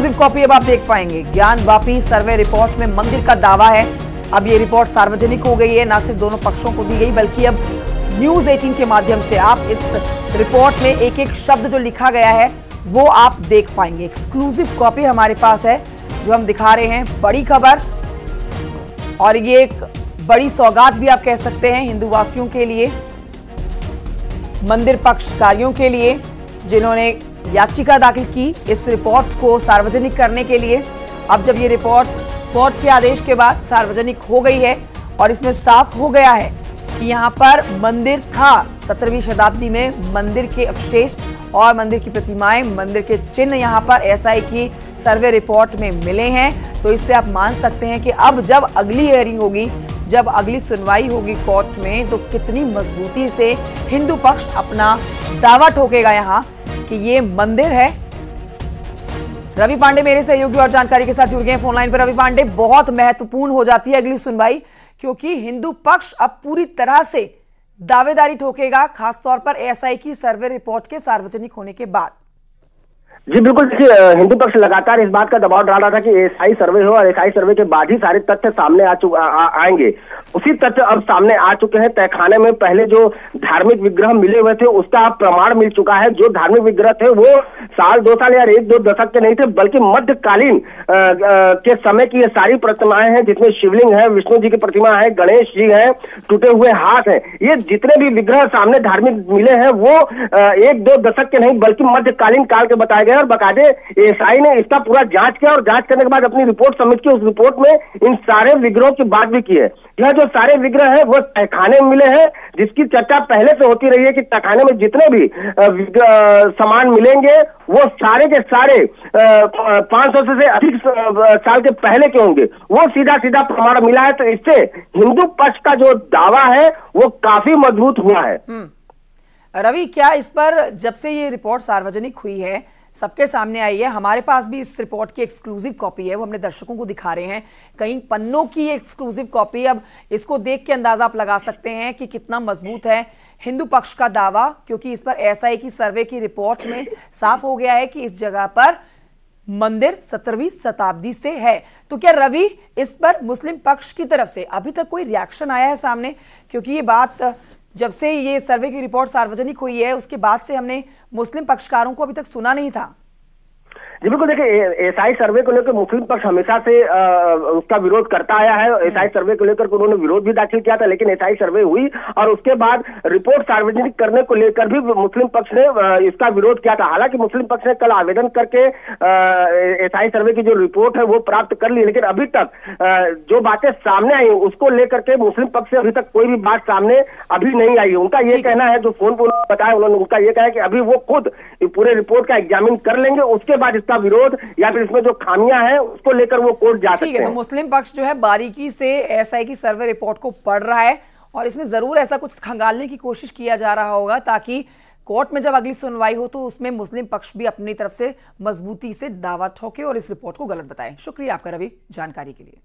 Exclusive copy अब आप देख पाएंगे। ज्ञानवापी सर्वे रिपोर्ट में मंदिर का दावा है। अब ये रिपोर्ट सार्वजनिक हो गई है, ना सिर्फ दोनों पक्षों को दी गई बल्कि अब न्यूज 18 के माध्यम से आप इस रिपोर्ट में एक एक शब्द जो लिखा गया है वो आप देख पाएंगे। एक्सक्लूसिव कॉपी हमारे पास है जो हम दिखा रहे हैं। बड़ी खबर और ये एक बड़ी सौगात भी आप कह सकते हैं हिंदू वासियों के लिए, मंदिर पक्षकारियों के लिए जिन्होंने याचिका दाखिल की इस रिपोर्ट को सार्वजनिक करने के लिए। अब जब ये रिपोर्ट कोर्ट के आदेश के बाद सार्वजनिक हो गई है और इसमें साफ हो गया है कि यहाँ पर मंदिर था। 17वीं शताब्दी में मंदिर के अवशेष और मंदिर की प्रतिमाएं, मंदिर के चिन्ह यहाँ पर एसआई की सर्वे रिपोर्ट में मिले हैं। तो इससे आप मान सकते हैं कि अब जब अगली हियरिंग होगी, जब अगली सुनवाई होगी कोर्ट में, तो कितनी मजबूती से हिंदू पक्ष अपना दावा ठोकेगा यहाँ कि ये मंदिर है। रवि पांडे मेरे सहयोगी और जानकारी के साथ जुड़ गए फोन लाइन पर। रवि पांडे, बहुत महत्वपूर्ण हो जाती है अगली सुनवाई क्योंकि हिंदू पक्ष अब पूरी तरह से दावेदारी ठोकेगा, खासतौर पर एएसआई की सर्वे रिपोर्ट के सार्वजनिक होने के बाद। जी बिल्कुल, देखिए हिंदू पक्ष लगातार इस बात का दबाव डाल रहा था कि एएसआई सर्वे हो और एएसआई सर्वे के बाद ही सारे तथ्य सामने आएंगे। उसी तथ्य अब सामने आ चुके हैं। तहखाने में पहले जो धार्मिक विग्रह मिले हुए थे उसका प्रमाण मिल चुका है। जो धार्मिक विग्रह थे वो साल 2 साल या 1-2 दशक के नहीं थे बल्कि मध्यकालीन के समय की ये सारी प्रतिमाएं हैं, जिसमें शिवलिंग है, विष्णु जी की प्रतिमा है, गणेश जी है, टूटे हुए हाथ है। ये जितने भी विग्रह सामने धार्मिक मिले हैं वो 1-2 दशक के नहीं बल्कि मध्यकालीन काल के बताए गए और बकायदे एएसआई ने इसका पूरा जांच किया और जांच करने के बाद अपनी रिपोर्ट सबमिट की। उस रिपोर्ट में इन सारे विग्रहों की बात भी की है। यह जो सारे विग्रह है वो तहखाने में मिले हैं, जिसकी चर्चा पहले से होती रही है कि तहखाने में जितने भी सामान मिलेंगे वो सारे के सारे 500 से अधिक साल के पहले के होंगे। वो सीधा सीधा प्रमाण मिला है। तो इससे हिंदू पक्ष का जो दावा है वो काफी मजबूत हुआ है। रवि, क्या इस पर जब से ये रिपोर्ट सार्वजनिक हुई है, सबके सामने आई है, हमारे पास भी इस रिपोर्ट की एक्सक्लूसिव कॉपी है, वो हमने दर्शकों को दिखा रहे हैं, कई पन्नों की एक्सक्लूसिव कॉपी। अब इसको देख के अंदाजा आप लगा सकते हैं कि कितना मजबूत है हिंदू पक्ष का दावा, क्योंकि इस पर एएसआई की सर्वे की रिपोर्ट में साफ हो गया है कि इस जगह पर मंदिर 17वीं शताब्दी से है। तो क्या रवि, इस पर मुस्लिम पक्ष की तरफ से अभी तक कोई रिएक्शन आया है सामने? क्योंकि ये बात जब से ये सर्वे की रिपोर्ट सार्वजनिक हुई है उसके बाद से हमने मुस्लिम पक्षकारों को अभी तक सुना नहीं था। जी बिल्कुल, देखिए एएसआई सर्वे को लेकर मुस्लिम पक्ष हमेशा से उसका विरोध करता आया है। एएसआई सर्वे को लेकर उन्होंने विरोध भी दाखिल किया था, लेकिन एएसआई सर्वे हुई और उसके बाद रिपोर्ट सार्वजनिक करने को लेकर भी मुस्लिम पक्ष ने इसका विरोध किया था। हालांकि मुस्लिम पक्ष ने कल आवेदन करके एएसआई सर्वे की जो रिपोर्ट है वो प्राप्त कर ली, लेकिन अभी तक जो बातें सामने आई उसको लेकर के मुस्लिम पक्ष से अभी तक कोई भी बात सामने अभी नहीं आई। उनका ये कहना है, जो फोन पर बताया उन्होंने, उनका ये कहा है कि अभी वो खुद पूरे रिपोर्ट का एग्जामिन कर लेंगे, उसके बाद इसका विरोध या फिर इसमें जो खामियां हैं उसको लेकर वो कोर्ट जा सकते हैं। तो मुस्लिम पक्ष जो है बारीकी से एएसआई की सर्वे रिपोर्ट को पढ़ रहा है और इसमें जरूर ऐसा कुछ खंगालने की कोशिश किया जा रहा होगा ताकि कोर्ट में जब अगली सुनवाई हो तो उसमें मुस्लिम पक्ष भी अपनी तरफ से मजबूती से दावा ठोके और इस रिपोर्ट को गलत बताए। शुक्रिया आपका रवि जानकारी के लिए।